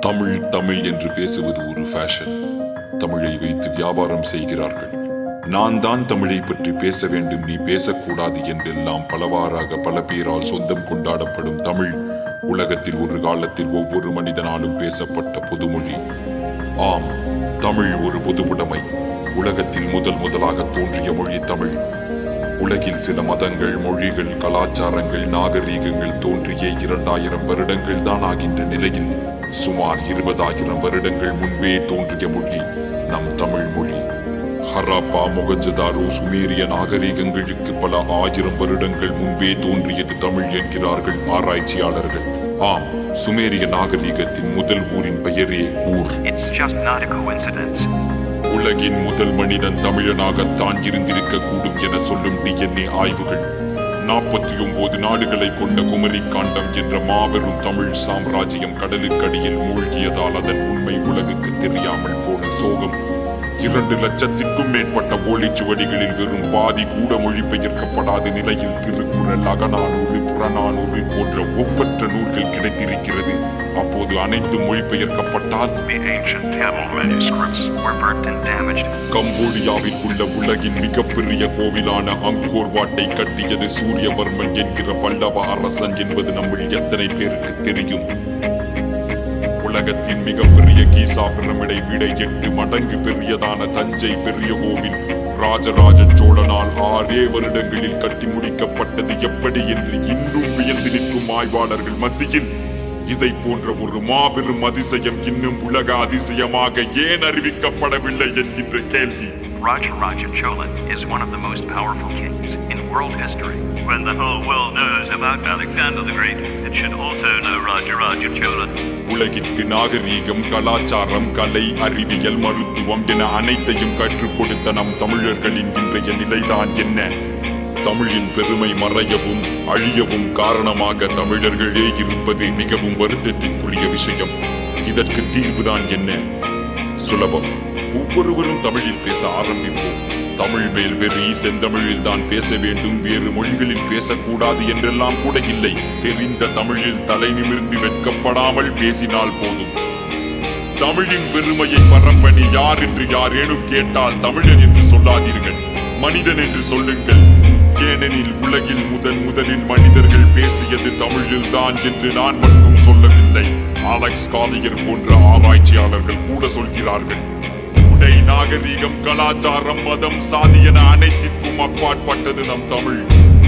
தமிழ் தமிழ் என்று பேசுவது ஒரு ஃபேஷன். தமிழை வைத்து வியாபாரம் செய்கிறார்கள். நான் தான் தமிழை பற்றி பேச வேண்டும், நீ பேசக்கூடாது என்றெல்லாம் பலவாறாக பல பேரால் சொந்தம் கொண்டாடப்படும் தமிழ் உலகத்தில் ஒரு காலத்தில் ஒவ்வொரு மனிதனாலும் பேசப்பட்ட பொதுமொழி. ஆம், தமிழ் ஒரு பொதுவுடைமை. உலகத்தில் முதலாக தோன்றிய மொழி தமிழ். உலகில் சில மதங்கள், மொழிகள், கலாச்சாரங்கள், நாகரீகங்கள் தோன்றிய 2000 வருடங்கள் தான் ஆகின்ற நிலையில் சுமார் 20,000 வருடங்கள் முன்பே தோன்றிய மொழி நம் தமிழ் மொழி. ஹராப்பா, மொகஞ்சதாரோ, சுமேரிய நாகரீகங்களுக்கு பல 1000 வருடங்கள் முன்பே தோன்றியது தமிழ் என்கிறார்கள் ஆராய்ச்சியாளர்கள். ஆம், சுமேரிய நாகரீகத்தின் முதல் ஊரின் பெயரே ஊர். உலகின் முதல் மனிதன் தமிழனாகத்தான் இருந்திருக்க கூடும் என சொல்லும் DNA ஆய்வுகள் 49 நாடுகளை கொண்ட குமரி காண்டம் என்ற மாபெரும் தமிழ் சாம்ராஜ்யம் கடலுக்கடியில் மூழ்கியதால் அதன் உண்மை உலகுக்கு தெரியாமல் போன சோகம். 2 லட்சத்திற்கும் மேற்பட்ட ஓலைச்சுவடிகளில் வெறும் பாதி கூட மொழிபெயர்க்கப்படாத நிலையில் திருக்குறள், அகநானூறு, புறநானூறு போன்ற ஒப்பற்ற நூல்கள் கிடைத்திருக்கிறது. அப்போது அனைத்து மொழிபெயர்க்கப்பட்டால் கம்போடியாவில் உள்ள உலகின் மிகப்பெரிய கோவிலான அங்கோர் வாட்டை கட்டியது சூரியவர்மன் என்கிற பல்லவ அரசன் என்பது நம்மில் எத்தனை பேருக்கு தெரியும்? உலகத்தின் மிகப்பெரிய கீசா பிரமிடை விட 8 மடங்கு பெரியதான தஞ்சை பெரிய கோவில் ராஜராஜ சோழனால் 6 வருடங்களில் கட்டி முடிக்கப்பட்டது எப்படி என்று இன்னும் வியந்து நிற்கும் ஆய்வாளர்கள் மத்தியில் இதை போன்ற ஒரு மாபெரும் அதிசயம் இன்னும் உலக அதிசயமாக ஏன் அறிவிக்கப்படவில்லை என்கின்ற கேள்வி. Rajaraja Chola is one of the most powerful kings in world history. When the whole world knows about Alexander the Great, it should also know Rajaraja Chola. உலகிற்கு நாகரீகம், கலாச்சாரம், கலை, அறிவியல், மருத்துவம் என அனைத்தையும் கற்றுக் கொடுத்த நம் தமிழர்களின் இன்றைய நிலைதான் என்ன? தமிழின் பெருமை மறையவும் அழியவும் காரணமாக தமிழர்களே இருப்பது மிகவும் வருத்தத்திற்குரிய விஷயம். இதற்கு தீர்வுதான் என்ன? சுலபம். ஒவ்வொருவரும் தமிழில் பேச ஆரம்பிப்போம். தமிழ் மேல் வெறி, செந்தமிழில் தான் பேச வேண்டும், வேறு மொழிகளில் பேசக்கூடாது என்றெல்லாம் கூட இல்லை. தெரிந்த தமிழில் தலை நிமிர்ந்து வெட்கப்படாமல் பேசினால் போதும். தமிழின் பெருமையை பரப்பணி யார் என்று யாரேனும் கேட்டால் தமிழன் என்று சொல்லாதீர்கள், மனிதன் என்று சொல்லுங்கள். ஏனெனில் உலகில் முதலில் மனிதர்கள் பேசியது தமிழில் தான் என்று நான் மட்டும் சொல்லவில்லை, அலெக்ஸ் காலியர் போன்ற ஆராய்ச்சியாளர்கள் கூட சொல்கிறார்கள். உடை, நாகரீகம், கலாச்சாரம், மதம், சாதி என அனைத்திற்கும் அப்பாற்பட்டது நம் தமிழ்.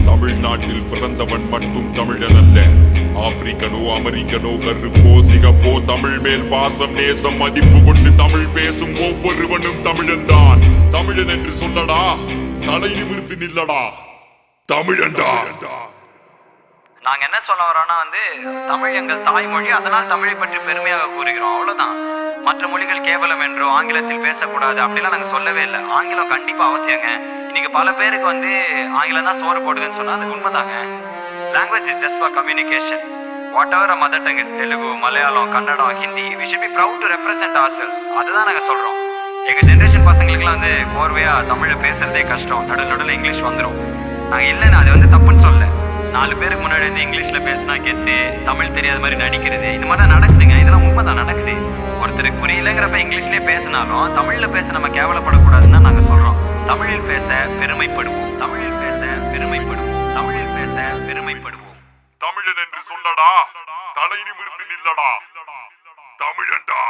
தமிழ்நாட்டில் பிறந்தவன் மட்டும் தமிழன் அல்ல. ஆப்பிரிக்கனோ, அமெரிக்கனோ, கருப்போ, சிகப்போ, தமிழ் மேல் பாசம், நேசம், மதிப்பு கொண்டு தமிழ் பேசும் ஒவ்வொருவனும் தமிழன் தான். தமிழன் என்று சொல்லடா, தலை நிமிர்ந்து நில்லடா, தமிழன்டா. நாங்க என்ன சொல்ல வரோம்னா தமிழ் எங்கள் தாய்மொழி, அதனால் தமிழை பற்றி பெருமையாக கூறுகிறோம், அவ்வளவுதான். மற்ற மொழிகள் கேவலம் என்றோ ஆங்கிலத்தில் பேசக்கூடாது அப்படிலாம் நாங்க சொல்லவே இல்லை. ஆங்கிலம் கண்டிப்பா அவசியங்க. இன்னைக்கு பல பேருக்கு ஆங்கிலம் தான் சோறு போடுதுன்னு சொன்னா அது உண்மைதாங்க. Language is just for communication. whatever our mother tongue is, Telugu, Malayalam, Kannada, Hindi, we should be proud to represent ourselves. அதுதான் நாங்க சொல்றோம். எங்க ஜெனரேஷன் பசங்களுக்குலாம் கோர்வையா தமிழை பேசுறதே கஷ்டம், நடுவில் இங்கிலீஷ் வந்துடும். நாங்க இல்லைன்னா அது தப்புன்னு சொல்ல. 4 பேருக்கு முன்னாடி இங்கிலீஷ்ல பேசினா கெத்து, தமிழ் தெரியாத மாதிரி நடிக்கிறது, இந்த மாதிரி தான் நடக்குதுங்க. இதெல்லாம் உண்மைதான் நடக்குது. ஒருத்தருக்கு புரியலங்கிறப்ப இங்கிலீஷ்லேயே பேசினாலும் தமிழ்ல பேச நம்ம கேவலப்படக்கூடாதுன்னு நாங்க சொல்றோம். தமிழில் பேச பெருமைப்படுவோம், தமிழில் பேச பெருமைப்படுவோம், தமிழில் பேச பெருமைப்படுவோம். தமிழன் என்று சொல்லடா, தலை நிமிர்ந்து நில்லடா, தமிழன்டா.